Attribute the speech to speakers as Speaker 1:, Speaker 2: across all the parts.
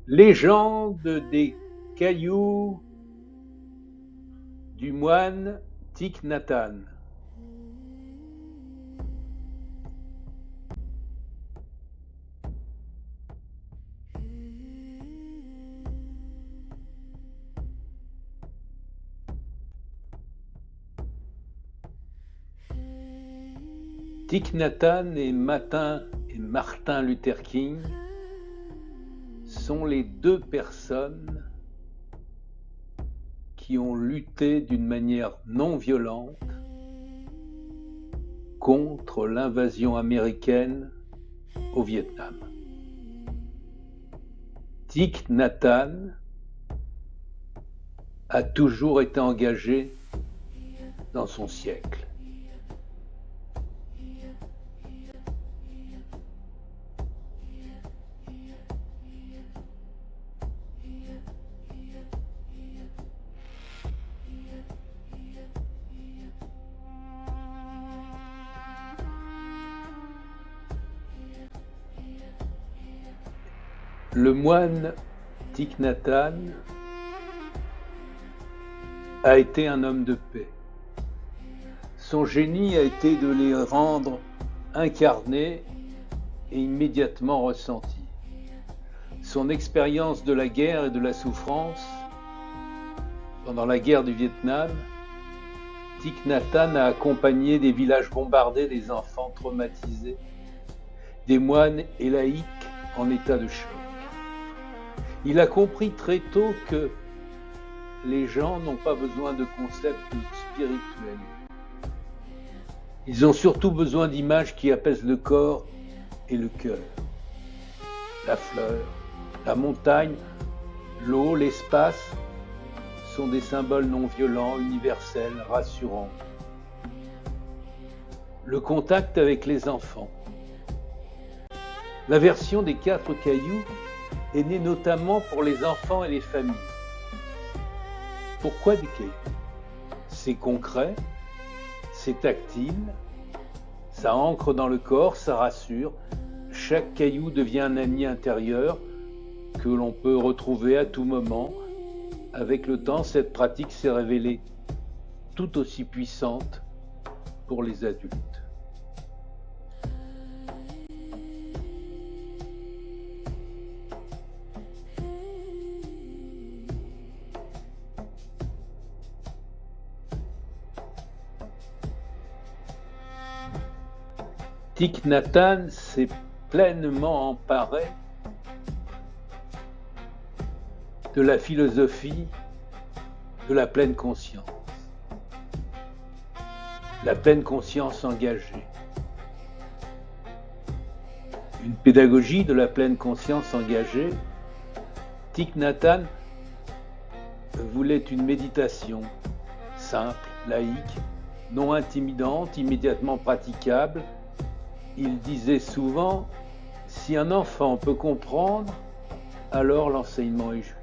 Speaker 1: Légende des cailloux du moine Thich Nhat Hanh. Thich Nhat Hanh et Martin Luther King sont les deux personnes qui ont lutté d'une manière non violente contre l'invasion américaine au Vietnam. Thich Nhat Hanh a toujours été engagé dans son siècle. Le moine Thich Nhat Hanh a été un homme de paix. Son génie a été de les rendre incarnés et immédiatement ressentis. Son expérience de la guerre et de la souffrance pendant la guerre du Vietnam, Thich Nhat Hanh a accompagné des villages bombardés, des enfants traumatisés, des moines et laïcs en état de choc. Il a compris très tôt que les gens n'ont pas besoin de concepts spirituels. Ils ont surtout besoin d'images qui apaisent le corps et le cœur. La fleur, la montagne, l'eau, l'espace sont des symboles non violents, universels, rassurants. Le contact avec les enfants. La version des 4 cailloux est née notamment pour les enfants et les familles. Pourquoi des cailloux? C'est concret, c'est tactile, ça ancre dans le corps, ça rassure. Chaque caillou devient un ami intérieur que l'on peut retrouver à tout moment. Avec le temps, cette pratique s'est révélée tout aussi puissante pour les adultes. Thich Nhat Hanh s'est pleinement emparé de la philosophie de la pleine conscience. La pleine conscience engagée. Une pédagogie de la pleine conscience engagée. Thich Nhat Hanh voulait une méditation simple, laïque, non intimidante, immédiatement praticable. Il disait souvent, si un enfant peut comprendre, alors l'enseignement est juste.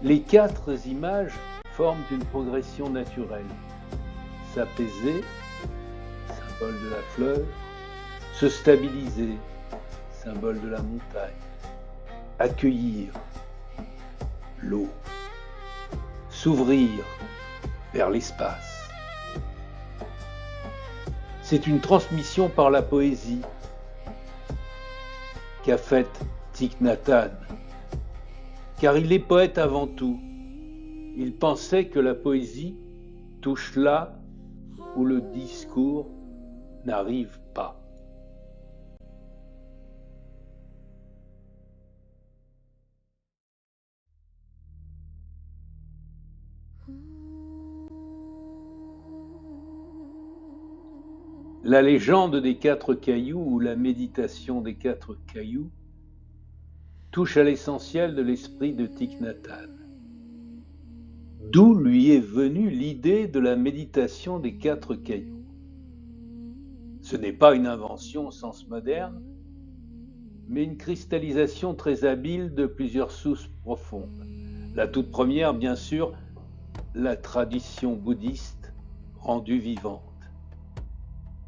Speaker 1: Les 4 images forment une progression naturelle. S'apaiser, symbole de la fleur, se stabiliser, symbole de la montagne, accueillir, l'eau, s'ouvrir vers l'espace. C'est une transmission par la poésie qu'a faite Thich Nhat Hanh, car il est poète avant tout. Il pensait que la poésie touche là où le discours n'arrive pas. La légende des 4 cailloux ou la méditation des 4 cailloux touche à l'essentiel de l'esprit de Thich Nhat Hanh. D'où lui est venue l'idée de la méditation des 4 cailloux? Ce n'est pas une invention au sens moderne, mais une cristallisation très habile de plusieurs sources profondes. La toute première, bien sûr, la tradition bouddhiste rendue vivante.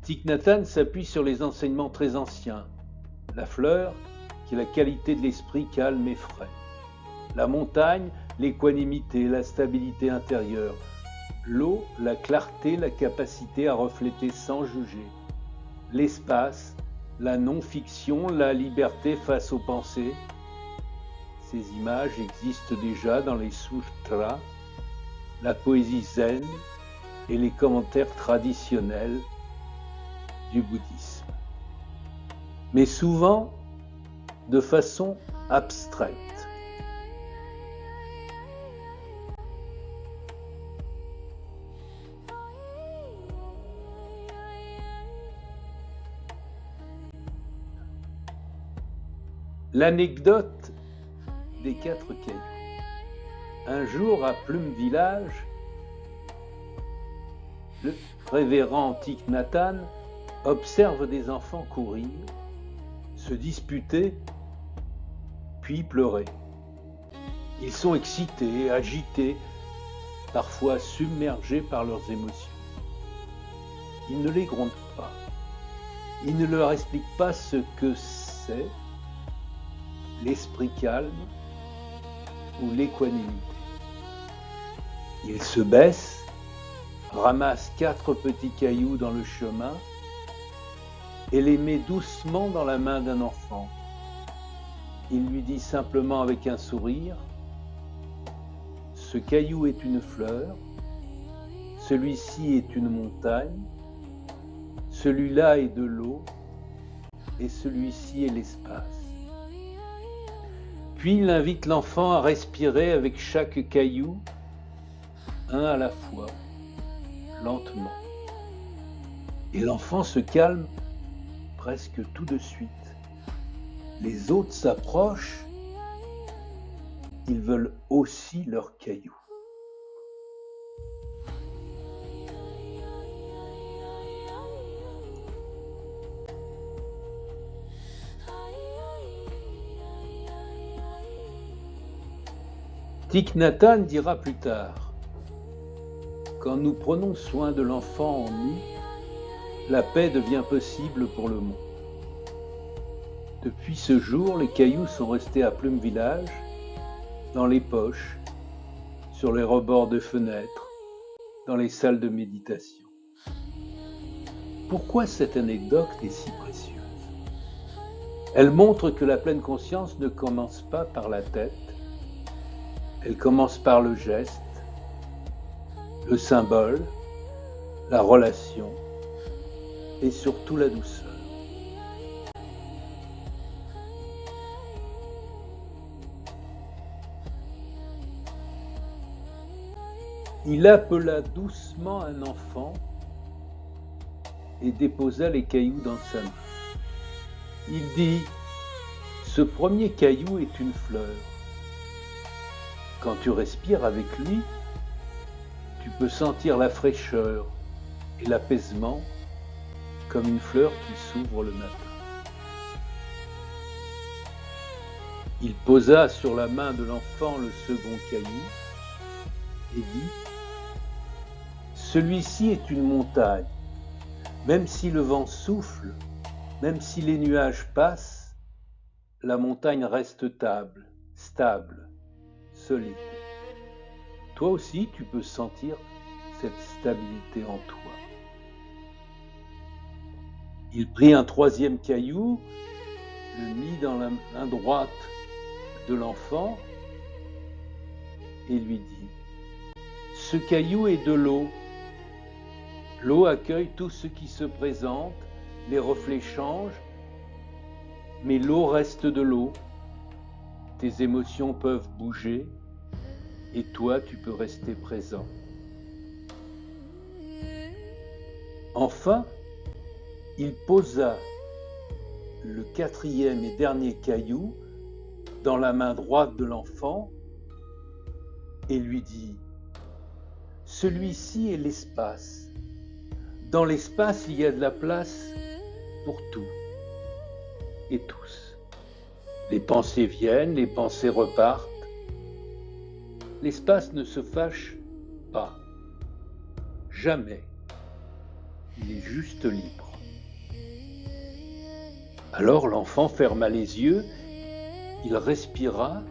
Speaker 1: Thich Nhat Hanh s'appuie sur les enseignements très anciens, la fleur, qui est la qualité de l'esprit calme et frais. La montagne, l'équanimité, la stabilité intérieure. L'eau, la clarté, la capacité à refléter sans juger. L'espace, la non-fiction, la liberté face aux pensées. Ces images existent déjà dans les sutras, la poésie zen et les commentaires traditionnels du bouddhisme. Mais souvent de façon abstraite. L'anecdote des 4 cailloux. Un jour, à Plum Village, le révérend Thich Nhat Hanh observe des enfants courir, se disputer, puis pleurer. Ils sont excités, agités, parfois submergés par leurs émotions. Il ne les gronde pas. Il ne leur explique pas ce que c'est l'esprit calme ou l'équanimité. Il se baisse, ramasse 4 petits cailloux dans le chemin et les met doucement dans la main d'un enfant. Il lui dit simplement avec un sourire, « Ce caillou est une fleur, celui-ci est une montagne, celui-là est de l'eau et celui-ci est l'espace. » Puis il invite l'enfant à respirer avec chaque caillou, un à la fois, lentement. Et l'enfant se calme presque tout de suite. Les autres s'approchent, ils veulent aussi leurs cailloux. Thich Nhat Hanh dira plus tard, « Quand nous prenons soin de l'enfant en nous, la paix devient possible pour le monde. » Depuis ce jour, les cailloux sont restés à Plum Village, dans les poches, sur les rebords de fenêtres, dans les salles de méditation. Pourquoi cette anecdote est si précieuse? Elle montre que la pleine conscience ne commence pas par la tête, elle commence par le geste, le symbole, la relation et surtout la douceur. Il appela doucement un enfant et déposa les cailloux dans sa main. Il dit, « Ce premier caillou est une fleur. Quand tu respires avec lui, tu peux sentir la fraîcheur et l'apaisement comme une fleur qui s'ouvre le matin. » Il posa sur la main de l'enfant le second caillou et dit, « Celui-ci est une montagne. Même si le vent souffle, même si les nuages passent, la montagne reste stable, solide. Toi aussi, tu peux sentir cette stabilité en toi. » Il prit un troisième caillou, le mit dans la main droite de l'enfant et lui dit, « Ce caillou est de l'eau. L'eau accueille tout ce qui se présente, les reflets changent, mais l'eau reste de l'eau. Tes émotions peuvent bouger et toi, tu peux rester présent. » Enfin, il posa le quatrième et dernier caillou dans la main droite de l'enfant et lui dit, « Celui-ci est l'espace. Dans l'espace, il y a de la place pour tout et tous. Les pensées viennent, les pensées repartent. L'espace ne se fâche pas. Jamais. Il est juste libre. » Alors l'enfant ferma les yeux Il respira,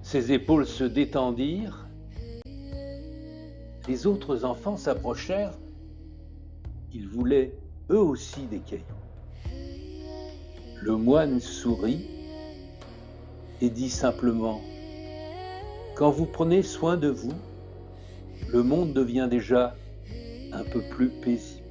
Speaker 1: ses épaules se détendirent, les autres enfants s'approchèrent, ils voulaient eux aussi des cailloux. Le moine sourit et dit simplement: quand vous prenez soin de vous, le monde devient déjà un peu plus paisible.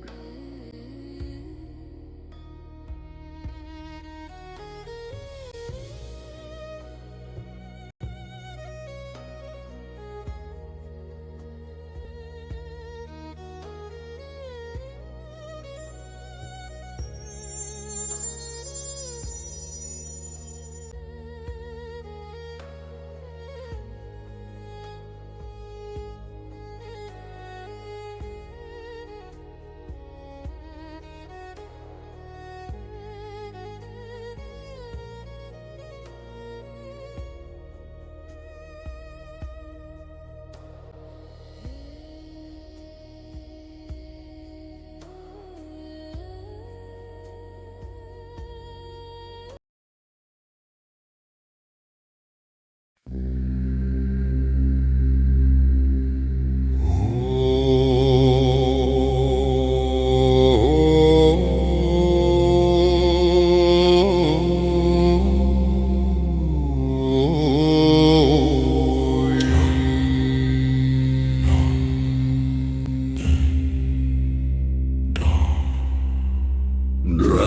Speaker 2: Dragon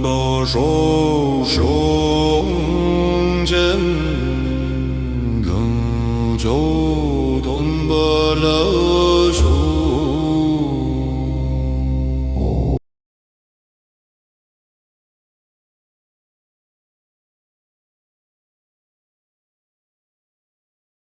Speaker 2: Ball Show.